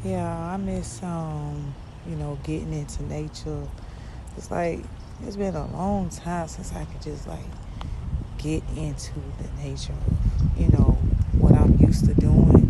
Yeah, I miss getting into nature. It's like it's been a long time since I could just like get into the nature of, what I'm used to doing.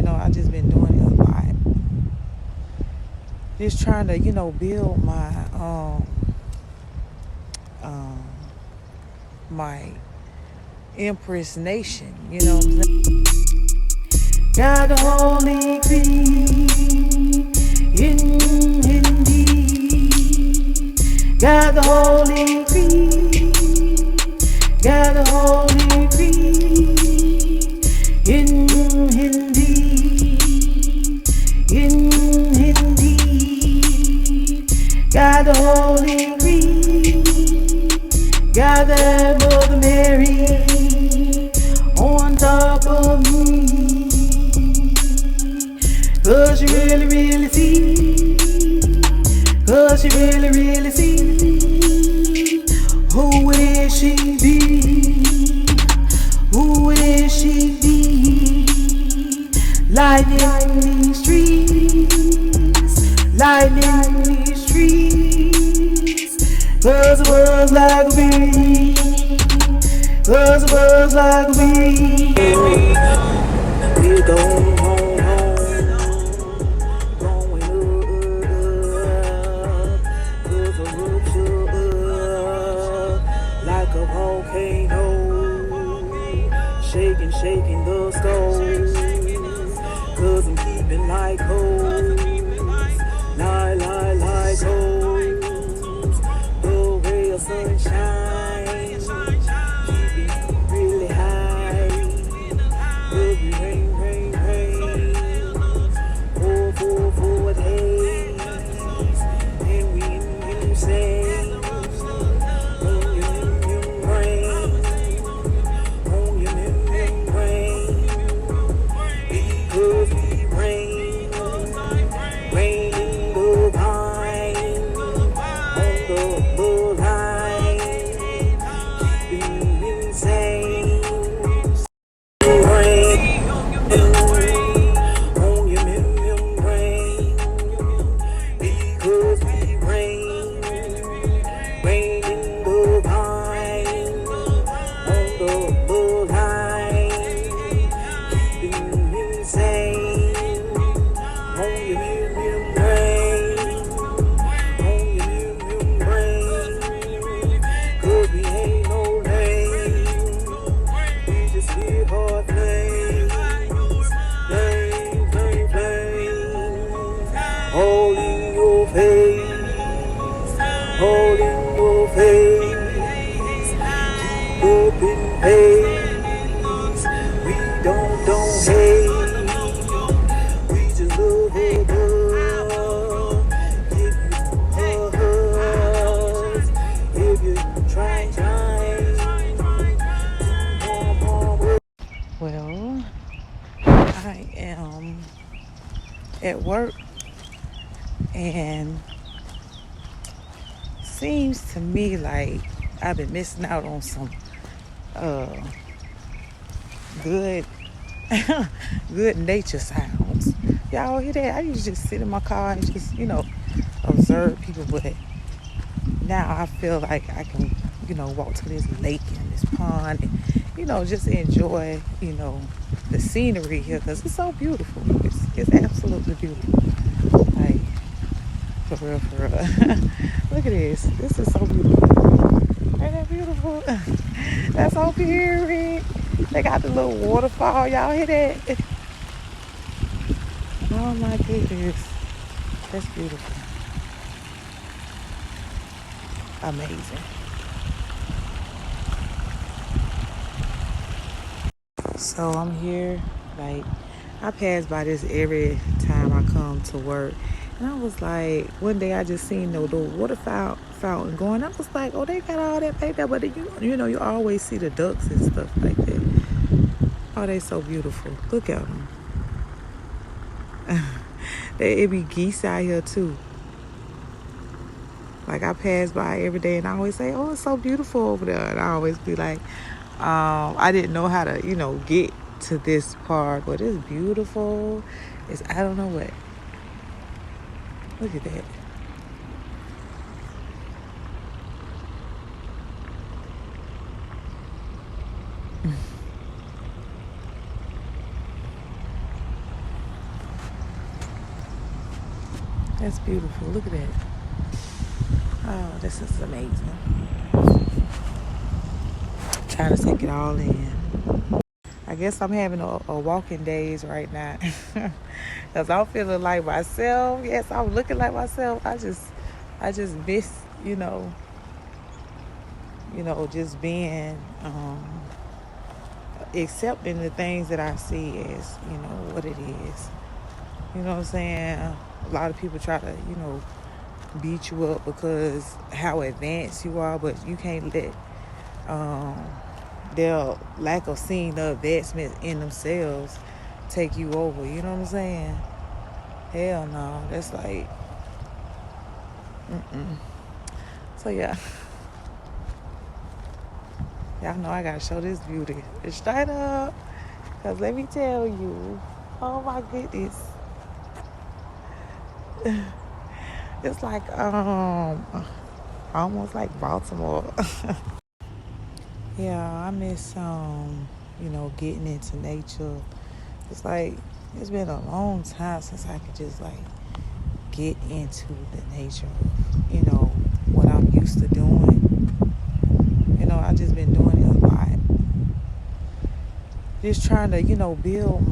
I just been doing it a lot. Just trying to, build um my Empress Nation, you know what I'm saying? Got the Holy Queen in me. Got the Holy Queen. Got the Holy Queen in Hindi. In Hindi. Got the Holy Queen. Got that Mother Mary on top of me. 'Cause you really see. 'Cause you really see. Who will she be? Who will she be? Lightning these streets. Lightning these streets. 'Cause the world's like a bee. 'Cause the world's like a bee. We're going home. Shaking the stones, 'cause I'm keeping like hoes, like hoes. The ray of sunshine, keeping really high. Baby, rain, pour days, and we in sing. Holding your face, keep up in pace. We don't hate, we just love her girl. Give you hugs, if you try. Well, I am at work, and seems to me like I've been missing out on some good good nature sounds. Y'all hear that? I used to just sit in my car and just, observe people, but now I feel like I can, walk to this lake and this pond and, just enjoy, the scenery here, because it's so beautiful. It's absolutely beautiful. Like, for real. Look at this. This is so beautiful. Ain't that beautiful? That's so pretty. They got the little waterfall. Y'all hear that? Oh my goodness. That's beautiful. Amazing. So I'm here, like, I pass by this every time I come to work. And I was like, one day I just seen the water fountain going. I was like, oh, they got all that back there. But you always see the ducks and stuff like that. Oh, they so beautiful. Look at them. It be geese out here too. Like, I pass by every day and I always say, oh, it's so beautiful over there. And I always be like, I didn't know how to, get to this part, but it's beautiful. It's, I don't know what. Look at that. That's beautiful. Look at that. Oh, this is amazing. Trying to take it all in. I guess I'm having a walking days right now. Because I'm feeling like myself. Yes, I'm looking like myself. I just miss, just being, accepting the things that I see as, what it is. You know what I'm saying? A lot of people try to, beat you up because how advanced you are, but you can't let their lack of seeing the advancement in themselves take you over. You know what I'm saying? Hell no. That's like, so yeah. Y'all know I gotta show this beauty. It's straight up. Cause let me tell you, oh my goodness. It's like almost like Baltimore. Yeah, I miss getting into nature. It's like it's been a long time since I could just like get into the nature of, what I'm used to doing. I just been doing it a lot. Just trying to, build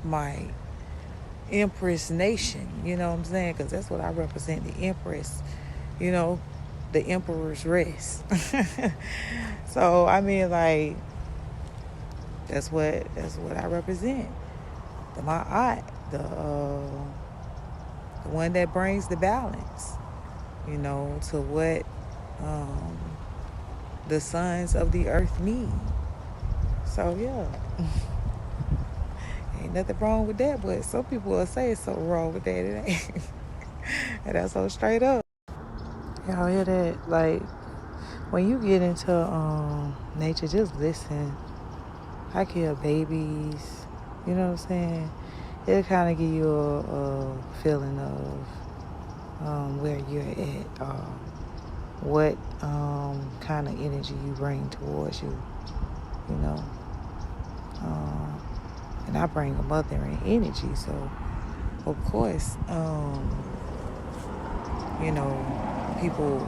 my Empress Nation, you know what I'm saying? Because that's what I represent, the Empress, the Emperor's Rest. So, I mean, like, that's what I represent. My art, the one that brings the balance, to what the sons of the earth need. So, yeah. Ain't nothing wrong with that, but some people will say it's so wrong with that. It ain't. And that's so straight up. Y'all hear that? Like, when you get into nature, just listen. I hear babies, you know what I'm saying? It'll kind of give you a feeling of where you're at, what kind of energy you bring towards you, you know. And I bring a mothering energy, so of course, people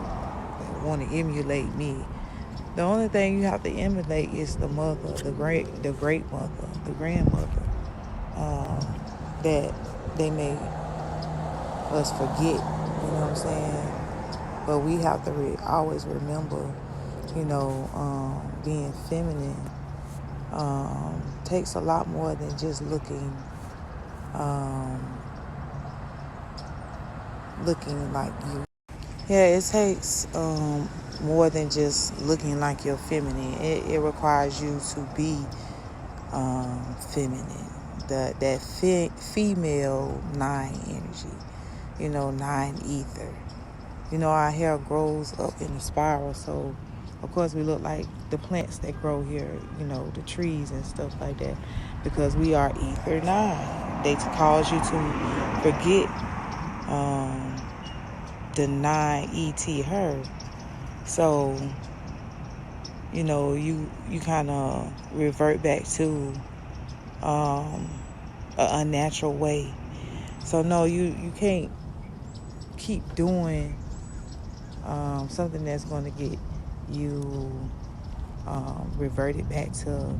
want to emulate me. The only thing you have to emulate is the mother, the great mother, the grandmother, that they make us forget. You know what I'm saying? But we have to always remember, being feminine takes a lot more than just looking like you. Yeah, it takes more than just looking like you're feminine. It requires you to be feminine. That female nine energy, nine ether. Our hair grows up in a spiral, so of course we look like the plants that grow here, the trees and stuff like that, because we are ether nine. They cause you to forget the nine ET her. So, you kind of revert back to an unnatural way. So no, you can't keep doing something that's going to get you reverted back to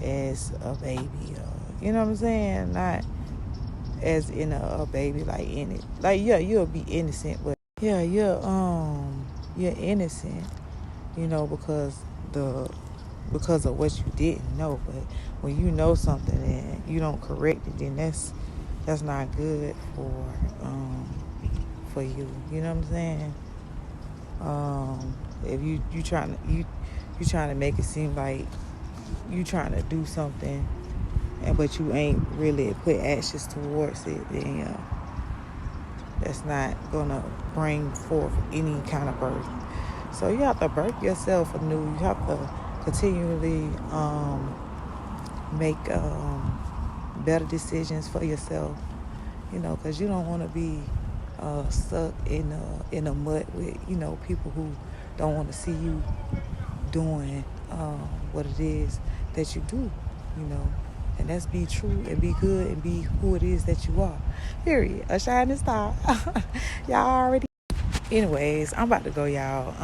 as a baby. You know what I'm saying? Not as in a baby, like in it. Like, yeah, you'll be innocent, but yeah, you're innocent, because of what you didn't know. But when you know something and you don't correct it, then that's not good for you. You know what I'm saying? If you trying to make it seem like you trying to do something, but you ain't really put actions towards it, then that's not gonna bring forth any kind of birth. So you have to birth yourself anew. You have to continually make better decisions for yourself, because you don't want to be stuck in a mud with, people who don't want to see you doing what it is that you do, you know. And that's be true and be good and be who it is that you are. Period. A shining star. Y'all already. Anyways, I'm about to go, y'all.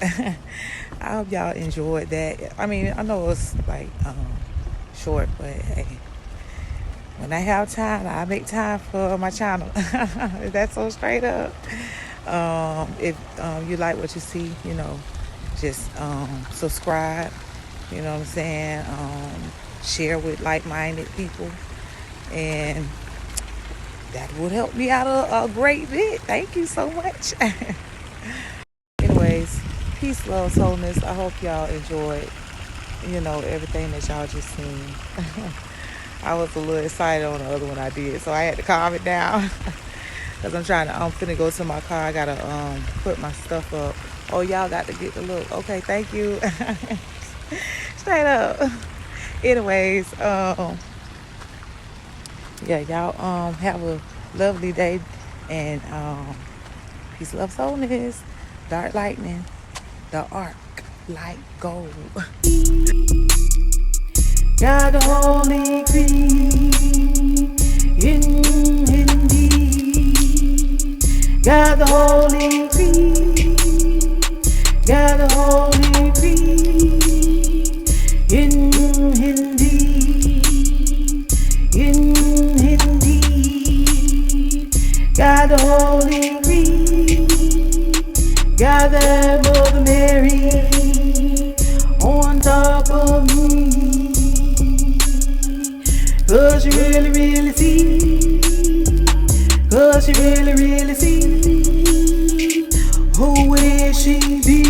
I hope y'all enjoyed that. I mean, I know it's like short, but hey, when I have time, I make time for my channel. That's so straight up. If you like what you see, just subscribe. You know what I'm saying? Share with like-minded people, and that would help me out a great bit. Thank you so much. Anyways, peace, love, soulness. I hope y'all enjoyed, everything that y'all just seen. I was a little excited on the other one I did, so I had to calm it down. Because I'm finna go to my car. I gotta put my stuff up. Oh, y'all got to get the look. Okay, thank you. Straight up. Anyways, yeah, y'all have a lovely day, and peace, love, soulness, dark lightning, the arc like gold. Got the holy creed in Hindi. Got the holy creed. Got the holy creed in Hindi. In Hindi. Got the holy creed. Got that Mother Mary on top of me. 'Cause you really, really see. 'Cause you really, really see. Who will she be?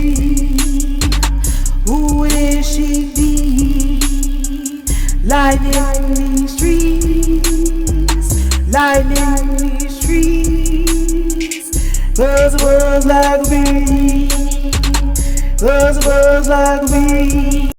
Who will she be? Lightning these streets. Lightning these streets. 'Cause the world's like a bee. 'Cause the world's like a bee.